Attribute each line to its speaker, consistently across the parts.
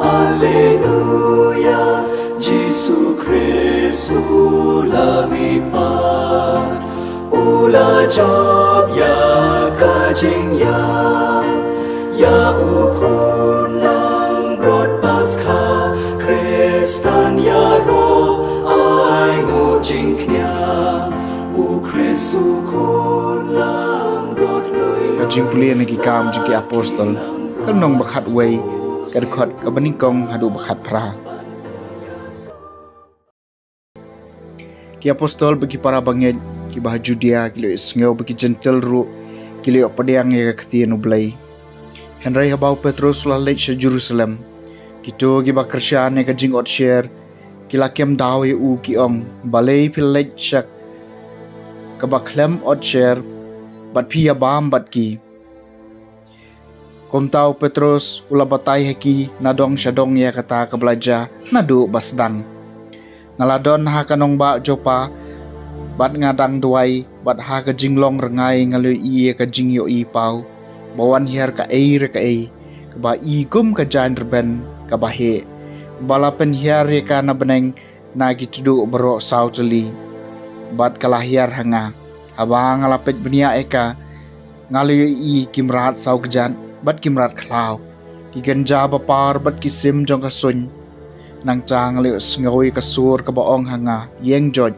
Speaker 1: Alleluia, Gesù Cristo lumipad. Ula job ya kajing ya ukun lang rod Paskah, Kristan ya ro ai ngojing knya, u Kristu kun lang rod lui.
Speaker 2: Kajing pulian lagi kam jiki apostol kan nong bakhat wei kadkhot kabaningkong hadu bakhat pra ki apostol bagi para bangit ki bah Judea ki le sngo bagi gentle ru ki le opadiang ya katien ublai Henry habau Petrus la lech Jerusalem kito gi ba Krisyan ne kajing ot share ki lakem dawe u ki ong balei pil lech shak kabakhlem ot share bat pia bam bat ki Komtau Petrus ula batai haki nadong syadong ya kata kebelaja nadu basdang. Naladon ha kanong ba jopa bat ngadang duai bat ha ka jinglong rengai ngalui iye ka jingyo i pau. Bawan hiar ka ei re ka ei. Ba i gum ka jan reben ka bahe. Balapen hiar ye ka na beneng na gitudu bero sauteli. Bat kalahiar hanga. Haba ngalapet benia eka ngalui i kimrat sau kejan. Bat kimrat klau ki ganja bapar bat kisim jong kasun nang chang le sngawi kasur ka baong hanga yeng joj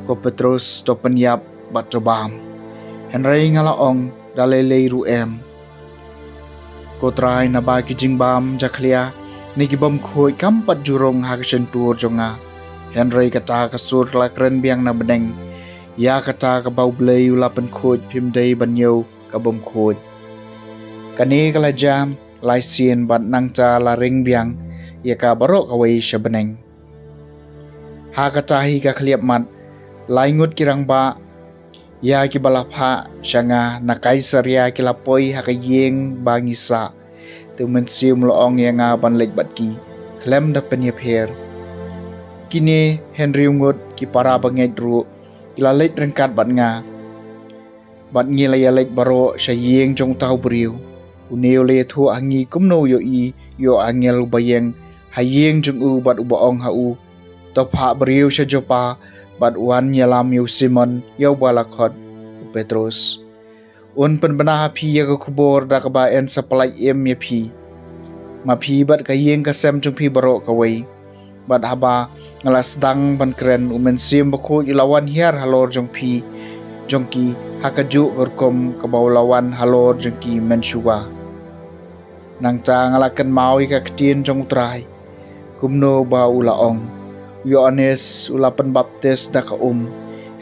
Speaker 2: ko Petrus to penyap bat tobam Henry ngalaong dalele ruem ko trai na ba ki jingbam jaklia ni ki bom khoi kampat jurong ha ksen tur jonga Henry kata kasur la kren biang na beneng ya kata ka bau blei ulapen khoi phim dei banyo ka bom khoi Kani kala jam laisien bat nangca laring biang ya ka barok away siya beneng. Ha katahi ka kliap mat laingut kirang ba ya ki balapha siya nga na kaisar ya kilapoy ha kayeng bangisa tumensium loong ya nga banleg bat ki klem da penyepher. Kini Henry ungut ki para banged ru ilalit rengkat bat nga bat ngilayalit baro siya yeng jong tau beriu. Uneo le thu angi kumno yo angel bayeng hayeng jung u bat ubaong ha u top ha beriu sya jopa bat wan yalam yo Simon yo balakot Petrus un penbena phi ya ko kubor da ka ba en supply em ya phi ma phi bat kayeng kasem jung phi baro kawai bat haba ngalas dang ban kren umen sim bako ilawan hiar halor jung phi jongki hakaju urkom kabawlawan halor jengki mensuwa nang cha ngalaken mawi ka ketien jong trai kumno ba ulaong Yohanes ulapen baptis da ka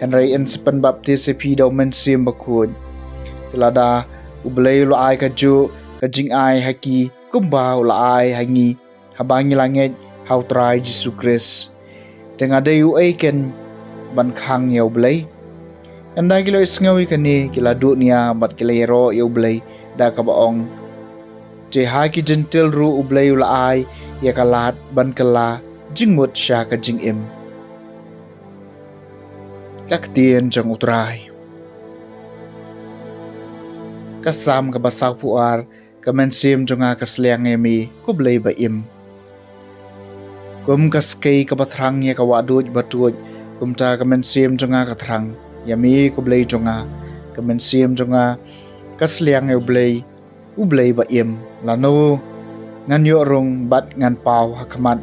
Speaker 2: Henry en sepen baptis sepi do mensim bakun telada ublei lo ai kaju kajing ai haki kumba ula ai hangi habangi langit hau trai Jesu Kris tengah dayu aiken ban khang ya ublei Anda kilo isngawi kani kila dunia bat kila yero ya ublay da kabaong. Je haki gentil ru ublay ula ay ya kalat ban kala jingmut siya ka jingim. Kaktien jang utray. Kasam kabasak puar kamensim jonga kasliang emi kublay baim. Kum kaskay kabatrang ya kawadud batuj kumta kamensim jonga katrang. Yami kublay jonga kamensim jonga kasliang ublay baim lano nganyo rong bat ngan pau hakmat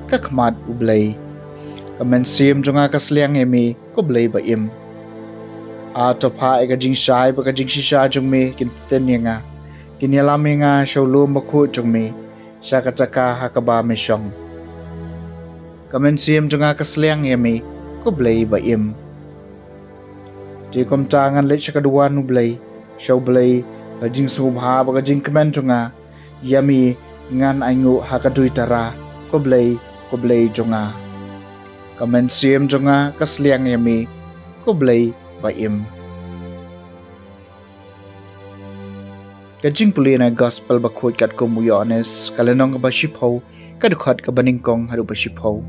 Speaker 2: kakmat ublay kamensim jonga kasliang yami kublay baim atopha ega jing shai ba jing shisha jongme kinten nga kinyalame nga shawlum bakhu jongme shakataka hakaba meshong kamensim jonga kasliang yami kublay baim Di komtangan lech kadua nublay, shaw blay, kajing subha bagajing kemen jonga, yami ngan aingu hakadui tara, kublay jonga. Kamen siem jonga kasliang yami, kublay baim. Kajing puli na gospel bakut kat kumu Yohanes, kalenong kabashipaw, kadukhat kabaningkong haru bashipaw.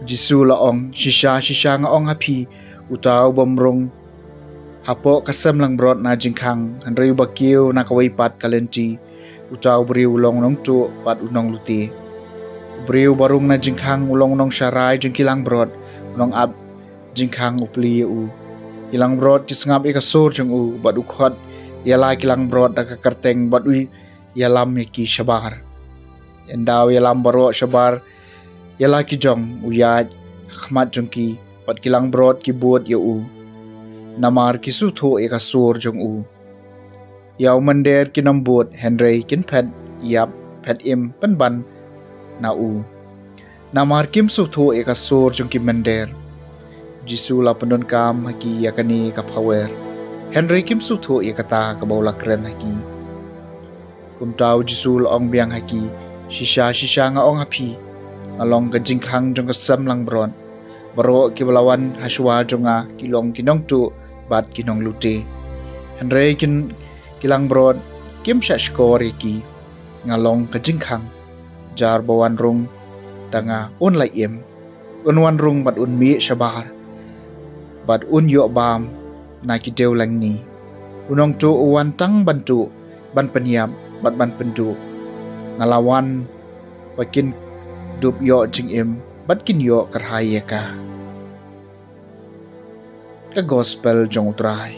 Speaker 2: Jisu laong shisha nga ong hapi utaw bomrong hapo kasem lang brot na jingkang hanrei bakiu na kawai pat kalenti utau briu long nong tu pat unong luti briu barung na jingkang ulong nong syarai jengkilang brot unong ab jingkang upli u kilang brot kisngap ikasur jeng u bat ukhot yala kilang brot da kakarteng bat ui yalam ki syabar endau yalam baro syabar yala ki jong uyaj khmat jongki pat kilang brot ki buat ya u namar ki su tho ikasur jong u yaw mander kinambut Henry kin pet yap pet im penban na u namar kim su tho ikasur jong ki mander jisu la pendon kam haki yakani ka power Henry kim su tho ikata ka baula kren haki kumtau jisu ong biang haki shisha nga ong api along ka jingkhang jong ka sam lang bron baro ki balawan haswa jonga kilong kinong tu bat kinong luti Henry kilang brod kim sha skori ki ngalong ka jingkhang jar bawan rung danga un lai im unwan rung bat un mi shabar bat un yo bam na ki deu lang ni unong tu uwan tang bantu ban peniam bat ban pendu ngalawan wakin dup yo jing im bat kin yo karhaya ka gospel jong utrai